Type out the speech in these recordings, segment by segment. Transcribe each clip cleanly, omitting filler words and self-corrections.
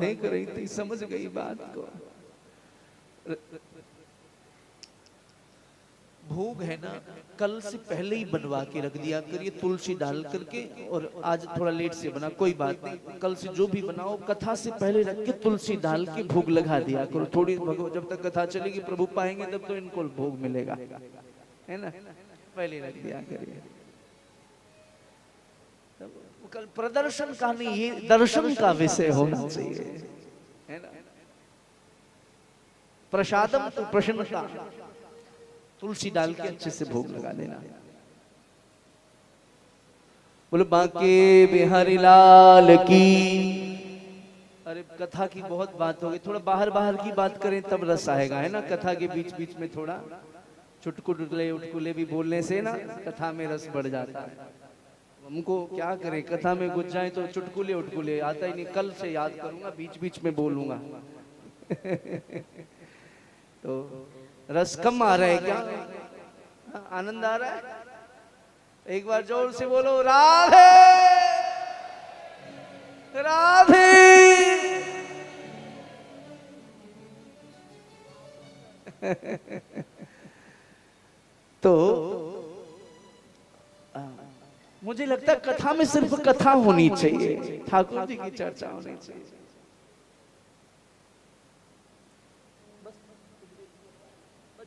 देख रही थी, समझ गई बात को। भोग है ना, कल से पहले ही बनवा के रख दिया करिए तुलसी डाल करके, और आज थोड़ा लेट से बना कोई बात नहीं, कल से जो भी बनाओ कथा से पहले रख के तुलसी डाल के भोग लगा दिया करो। थोड़ी जब तक कथा चलेगी प्रभु पाएंगे तब तो इनको भोग मिलेगा, है ना, पहले रख दिया करिए। कल प्रदर्शन का नहीं, ये दर्शन का विषय होना चाहिए, है ना। प्रसादम तो प्रसन्नता, तुलसी डाल के अच्छे से भोग लगा देना। बोलो बांके बिहारी लाल की। अरे कथा की बहुत बात हो गई, थोड़ा बाहर बाहर की बात करें तब रस आएगा, है ना। कथा के बीच बीच में थोड़ा चुटकुले उटकुले भी बोलने से ना कथा में रस बढ़ जाता है। हमको क्या करें, कथा में घुस जाए तो चुटकुले उटकुले आता ही नहीं। कल से याद करूंगा, बीच बीच में बोलूंगा। तो रस कम आ रहा है क्या, आनंद आ रहा है? एक बार जोर से बोलो राधे राधे। तो मुझे लगता है कथा में सिर्फ कथा होनी चाहिए, ठाकुर जी की चर्चा होनी चाहिए।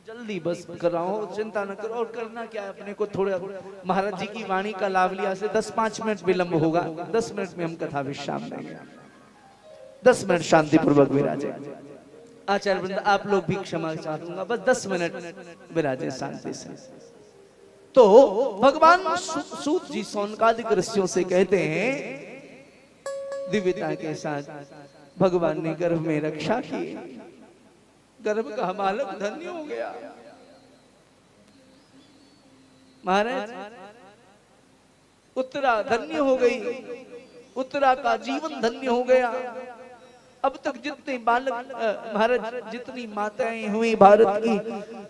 जल्दी बस कराओ, चिंता न करो। और करना क्या है, अपने को थोड़ा महाराज जी की वाणी का लाभ लिया से 10-5 मिनट विलंब होगा, 10 मिनट में हम कथा विश्राम देंगे। 10 मिनट शांति पूर्वक विराजे। आचार्य वृंद आप लोग भी क्षमा चाहूंगा, बस 10 मिनट विराजे शांति से। तो भगवान सूत जी सौनकादिक ऋषियों से कहते हैं, दिव्यता के साथ भगवान ने गर्भ में रक्षा की, गर्भ का बालक धन्य हो गया। महाराज उत्तरा धन्य हो गई, उत्तरा का जीवन धन्य हो गया। अब तक जितने बालक महाराज जितनी माताएं हुई भारत की,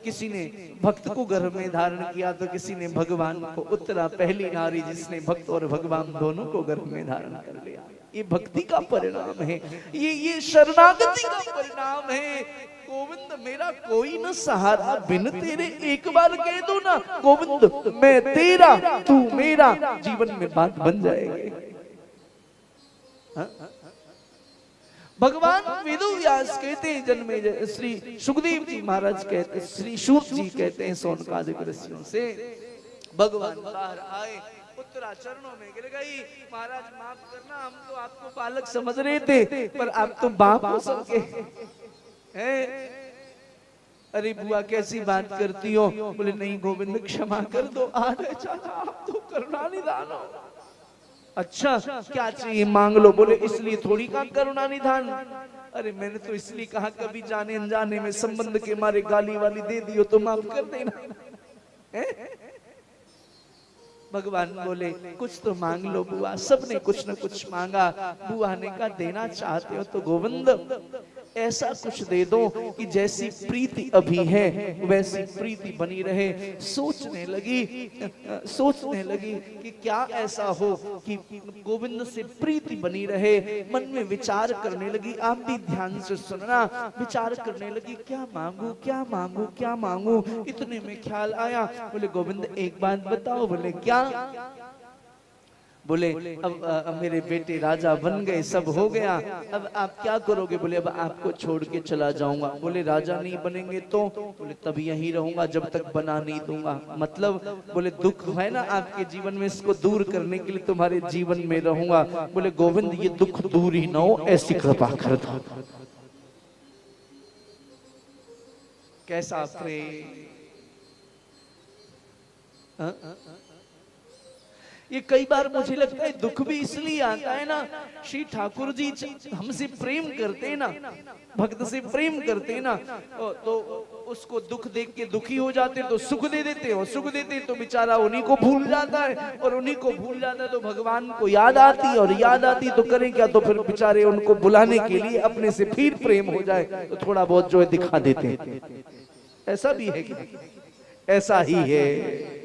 किसी ने भक्त को गर्भ में धारण किया तो किसी ने भगवान को। उत्तरा पहली नारी जिसने भक्त और भगवान दोनों को गर्भ में धारण कर लिया। ये भक्ति का परिणाम है, ये शरणागति का परिणाम है। गोविंद मेरा कोई न सहारा बिन तेरे, एक बार कह दो ना गोविंद मैं तेरा तू मेरा, जीवन में बात बन जाएगी। भगवान वेदव्यास कहते हैं जन्मे, श्री सुखदेव जी महाराज कहते, श्री सूत जी कहते हैं सौनकादिक ऋषियों से, भगवान बाहर आए, उत्तरा चरणों में गिर गई। महाराज माफ करना, हम तो आपको बालक समझ रहे थे, पर आप तो बाप हो सबके हैं। अरे बुआ कैसी बात करती हो? बोले नहीं गोविंद क्षमा कर दो, अरे चला आप तो करुणा निधान हो। अच्छा क्या चाहिए मांग लो। बोले इसलिए थोड़ी का करुणा निधान, अरे मैंने तो इसलिए कहा कभी जाने अनजाने में संबंध के मारे गाली वाली दे दी हो तो माफ कर देना। भगवान बोले कुछ तो मांग लो बुआ। सबने कुछ न कुछ मांगा। बुआ ने कहा देना चाहते हो तो गोविंद ऐसा कुछ दे दो कि जैसी प्रीति अभी है वैसी प्रीति बनी रहे। सोचने लगी कि क्या ऐसा हो कि गोविंद से प्रीति बनी रहे। मन में विचार करने लगी, आप भी ध्यान से सुनना। विचार करने लगी क्या मांगू क्या मांगू क्या मांगू। इतने में ख्याल आया, बोले गोविंद एक बात बताओ। बोले क्या? बोले अब मेरे बेटे राजा बन गए, सब हो गया, अब आप क्या करोगे? बोले अब आपको छोड़ के चला जाऊंगा। बोले राजा नहीं बनेंगे तो? बोले तब यहीं रहूंगा जब तक बना नहीं दूंगा। मतलब बोले दुख है ना आपके जीवन में, इसको दूर करने के लिए तुम्हारे जीवन में रहूंगा। बोले गोविंद ये दुख दूर ही ना हो, ऐसी कृपा कर दो। कैसा प्रेम! ये कई बार मुझे लगता है दुख भी इसलिए आता है ना, श्री ठाकुर जी हमसे प्रेम करते हैं ना, भक्त से प्रेम करते हैं ना, तो उसको दुख देख के दुखी हो जाते हैं तो सुख दे देते हैं, और सुख देते हैं तो बेचारा उन्हीं को भूल जाता है, और उन्हीं को भूल जाता है तो भगवान को याद आती है, और याद आती तो करें क्या, तो फिर बेचारे उनको बुलाने के लिए अपने से फिर प्रेम हो जाए तो थोड़ा बहुत जो है दिखा देते हैं। ऐसा भी है क्या? ऐसा ही है।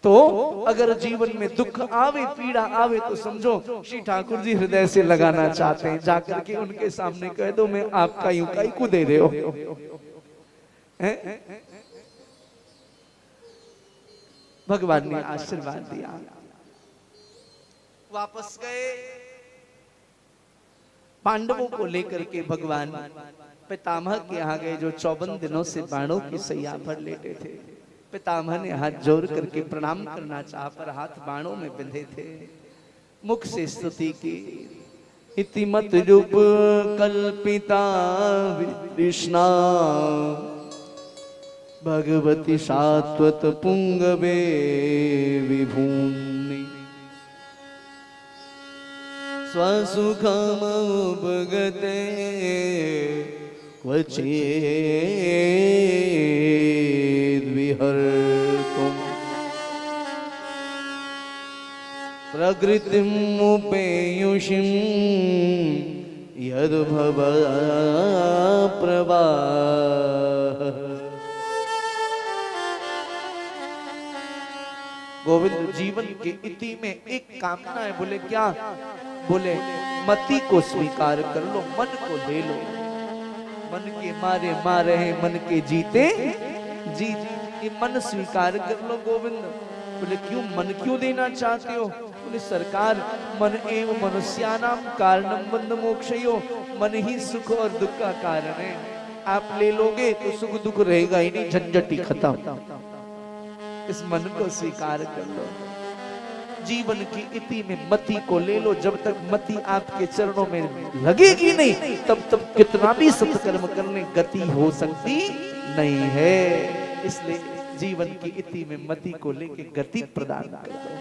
तो अगर जीवन में दुख आवे, पीड़ा आवे, तो समझो श्री ठाकुर जी हृदय से लगाना चाहते हैं। जाकर के उनके सामने कह दो मैं आपका यूं काई को दे रहे हो हैं? भगवान ने आशीर्वाद दिया। वापस गए, पांडवों को लेकर के भगवान पितामह के यहाँ गए, जो 54 दिनों से बाणों की सैया पर लेटे थे। पितामह ने हाथ जोड़ करके प्रणाम करना चाहा, पर हाथ बाणों में बंधे थे। मुख से स्तुति की, इति मत रूप कल्पिता कृष्णा भगवती सात्वत पुंगवे विभूमि स्वसुखमुपगते क्वचिद्विहर्तुम् प्रकृतिमुपेयुषिं यद्भवप्रवाह। गोविंद जीवन के इति में एक कामना है। बोले क्या? बोले मति को स्वीकार कर लो, मन को ले लो। मन के मारे मारे हैं, मन के जीते जी। ये मन स्वीकार कर लो गोविंद। बोले क्यों? मन क्यों देना चाहते हो? बोले सरकार, मन एव मनुष्यानाम कारणम बंध मोक्षयो। मन ही सुख और दुख का कारण है। आप ले लोगे तो सुख दुख रहेगा ही नहीं, झंझट ही खत्म। इस मन को स्वीकार कर लो। जीवन की इति में मति को ले लो। जब तक मति आपके चरणों में लगेगी नहीं, तब तक कितना भी सत्कर्म करने गति हो सकती नहीं है। इसलिए जीवन की इति में मति को लेके गति प्रदान कर दो।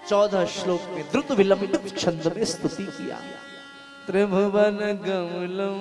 चौदह श्लोक में द्रुत विलंबित छंद में स्तुति किया। त्रिभुवन गमलम